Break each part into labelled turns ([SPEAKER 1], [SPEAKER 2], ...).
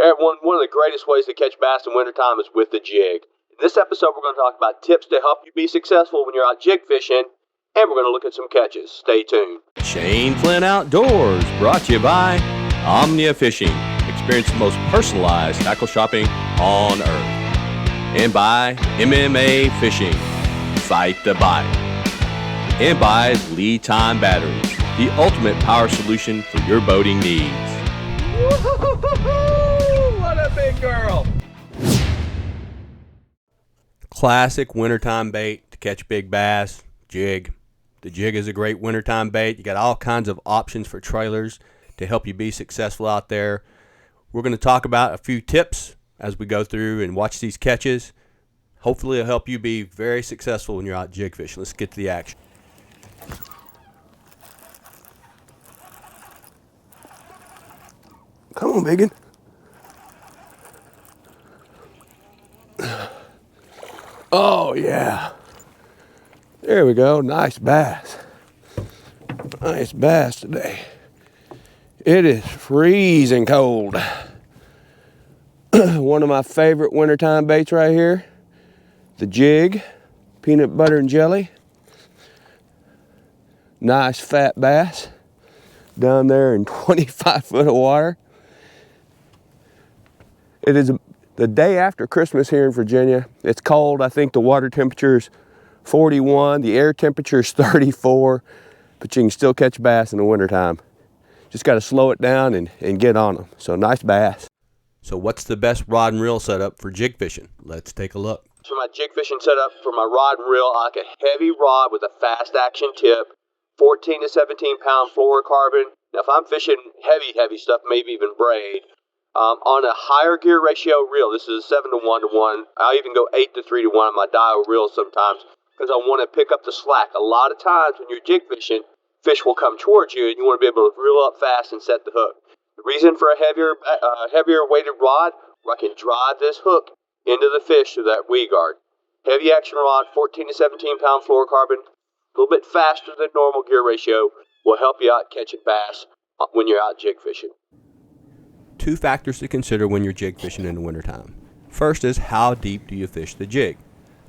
[SPEAKER 1] One of the greatest ways to catch bass in wintertime is with the jig. In this episode, we're going to talk about tips to help you be successful when you're out jig fishing, and we're going to look at some catches. Stay tuned.
[SPEAKER 2] Shane Flynn Outdoors, brought to you by Omnia Fishing. Experience the most personalized tackle shopping on earth. And by MMA Fishing, Fight the Bite. And by Lead Time Batteries, the ultimate power solution for your boating needs. Woo-hoo-hoo-hoo! What a big girl! Classic wintertime bait to catch big bass, jig. The jig is a great wintertime bait. You got all kinds of options for trailers to help you be successful out there. We're going to talk about a few tips as we go through and watch these catches. Hopefully it'll help you be very successful when you're out jig fishing. Let's get to the action.
[SPEAKER 3] Come on, biggin. Oh, yeah. There we go. Nice bass. Nice bass today. It is freezing cold. One of my favorite wintertime baits right here. The jig. Peanut butter and jelly. Nice fat bass. Down there in 25 foot of water. It is the day after Christmas here in Virginia. It's cold. I think the water temperature is 41. The air temperature is 34. But you can still catch bass in the wintertime. Just got to slow it down and get on them. So nice bass.
[SPEAKER 2] So what's the best rod and reel setup for jig fishing? Let's take a look.
[SPEAKER 1] For my jig fishing setup, for my rod and reel, I like a heavy rod with a fast action tip, 14 to 17 pound fluorocarbon. Now if I'm fishing heavy stuff, maybe even braid, on a higher gear ratio reel, this is a 7 to 1 to 1. I'll even go 8 to 3 to 1 on my dial reel sometimes because I want to pick up the slack. A lot of times when you're jig fishing, fish will come towards you and you want to be able to reel up fast and set the hook. The reason for a heavier weighted rod, where I can drive this hook into the fish through that weed guard. Heavy action rod, 14 to 17 pound fluorocarbon, a little bit faster than normal gear ratio, will help you out catching bass when you're out jig fishing.
[SPEAKER 2] Two factors to consider when you're jig fishing in the wintertime. First is how deep do you fish the jig?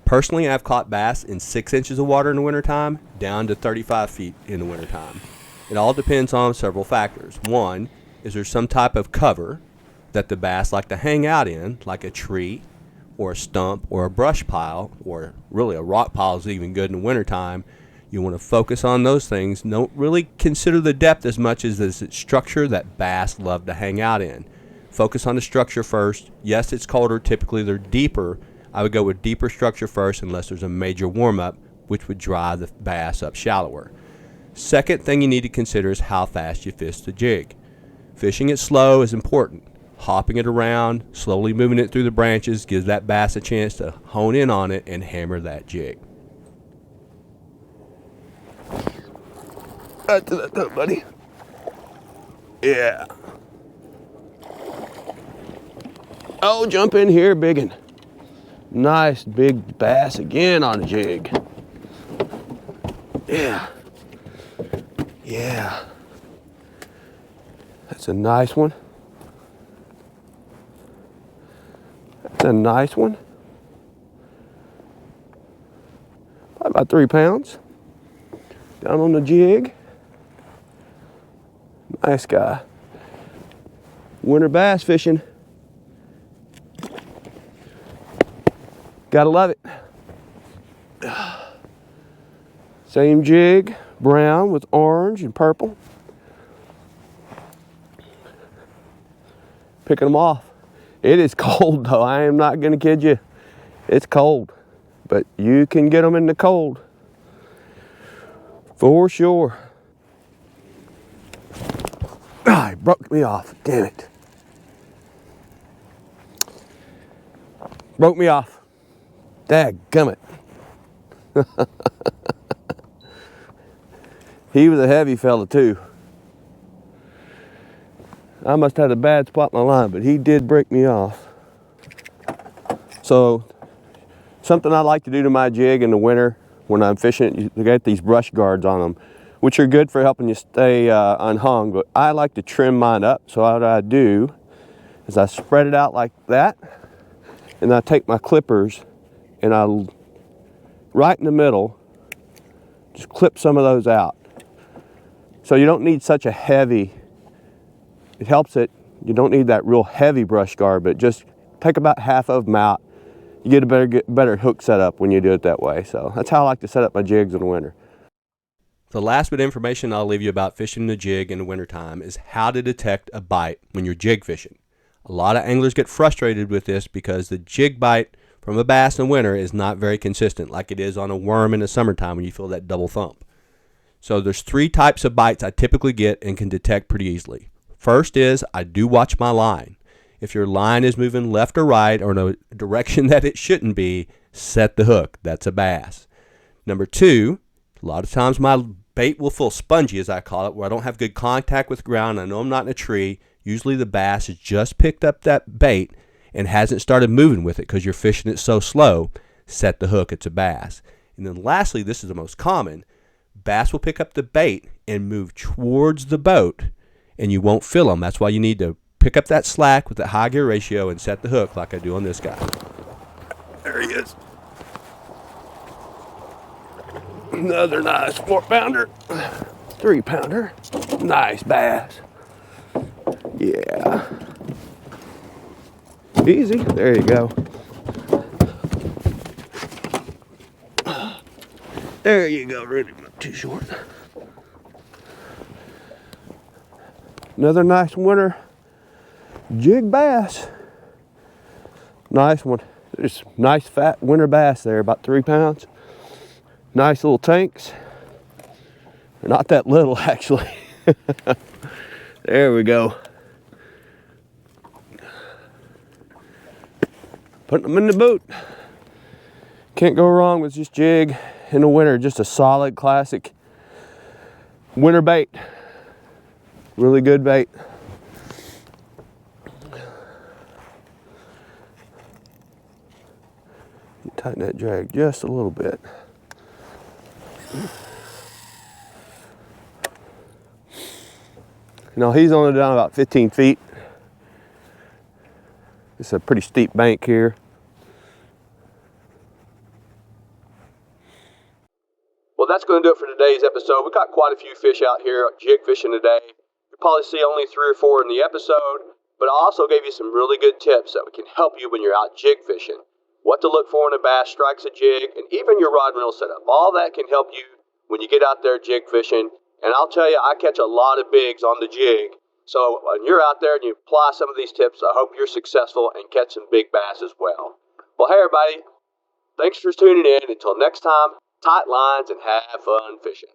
[SPEAKER 2] Personally, I've caught bass in 6 inches of water in the wintertime, down to 35 feet in the wintertime. It all depends on several factors. One, is there some type of cover that the bass like to hang out in, like a tree or a stump or a brush pile, or really a rock pile is even good in the wintertime. You want to focus on those things. Don't really consider the depth as much as the structure that bass love to hang out in. Focus on the structure first. Yes, it's colder. Typically, they're deeper. I would go with deeper structure first unless there's a major warm-up, which would drive the bass up shallower. Second thing you need to consider is how fast you fish the jig. Fishing it slow is important. Hopping it around, slowly moving it through the branches gives that bass a chance to hone in on it and hammer that jig.
[SPEAKER 3] Right to that hook, buddy. Yeah. Oh, jump in here, biggin. Nice big bass again on a jig. Yeah. Yeah. That's a nice one. That's a nice one. Probably about 3 pounds. Down on the jig. Nice guy. Winter bass fishing. Gotta love it. Same jig, brown with orange and purple. Picking them off. It is cold though, I am not gonna kid you. It's cold, but you can get them in the cold. For sure. Ah, it broke me off, damn it. Broke me off. Dadgummit. He was a heavy fella too. I must have had a bad spot in my line, but he did break me off. So, something I like to do to my jig in the winter when I'm fishing, you got these brush guards on them, which are good for helping you stay unhung, but I like to trim mine up. So what I do is I spread it out like that, and I take my clippers and I, right in the middle, just clip some of those out. So you don't need such a heavy, it helps it, you don't need that real heavy brush guard, but just take about half of them out. You get a better hook setup when you do it that way. So that's how I like to set up my jigs in the winter.
[SPEAKER 2] The last bit of information I'll leave you about fishing the jig in the wintertime is how to detect a bite when you're jig fishing. A lot of anglers get frustrated with this because the jig bite from a bass in winter is not very consistent like it is on a worm in the summertime when you feel that double thump. So there's 3 types of bites I typically get and can detect pretty easily. First is I do watch my line. If your line is moving left or right or in a direction that it shouldn't be, set the hook. That's a bass. Number 2, a lot of times my bait will feel spongy, as I call it, where I don't have good contact with the ground. I know I'm not in a tree. Usually the bass has just picked up that bait and hasn't started moving with it because you're fishing it so slow. Set the hook. It's a bass. And then lastly, this is the most common, bass will pick up the bait and move towards the boat, and you won't feel them. That's why you need to pick up that slack with that high gear ratio and set the hook like I do on this guy.
[SPEAKER 3] There he is. Another nice 4-pounder, 3-pounder. Nice bass. Yeah. Easy. There you go. There you go. Really not too short. Another nice winter jig bass. Nice one. There's nice fat winter bass there, about 3 pounds. Nice little tanks. They're not that little actually. There we go. Putting them in the boat. Can't go wrong with this jig in the winter. Just a solid classic winter bait. Really good bait. Tighten that drag just a little bit. Now he's only down about 15 feet. It's a pretty steep bank here.
[SPEAKER 1] Well, that's going to do it for today's episode. We got quite a few fish out here jig fishing today. You'll probably see only 3 or 4 in the episode, but I also gave you some really good tips that can help you when you're out jig fishing. What to look for when a bass strikes a jig, and even your rod and reel setup. All that can help you when you get out there jig fishing. And I'll tell you, I catch a lot of bigs on the jig. So when you're out there and you apply some of these tips, I hope you're successful and catch some big bass as well. Well, hey everybody, thanks for tuning in. Until next time, tight lines and have fun fishing.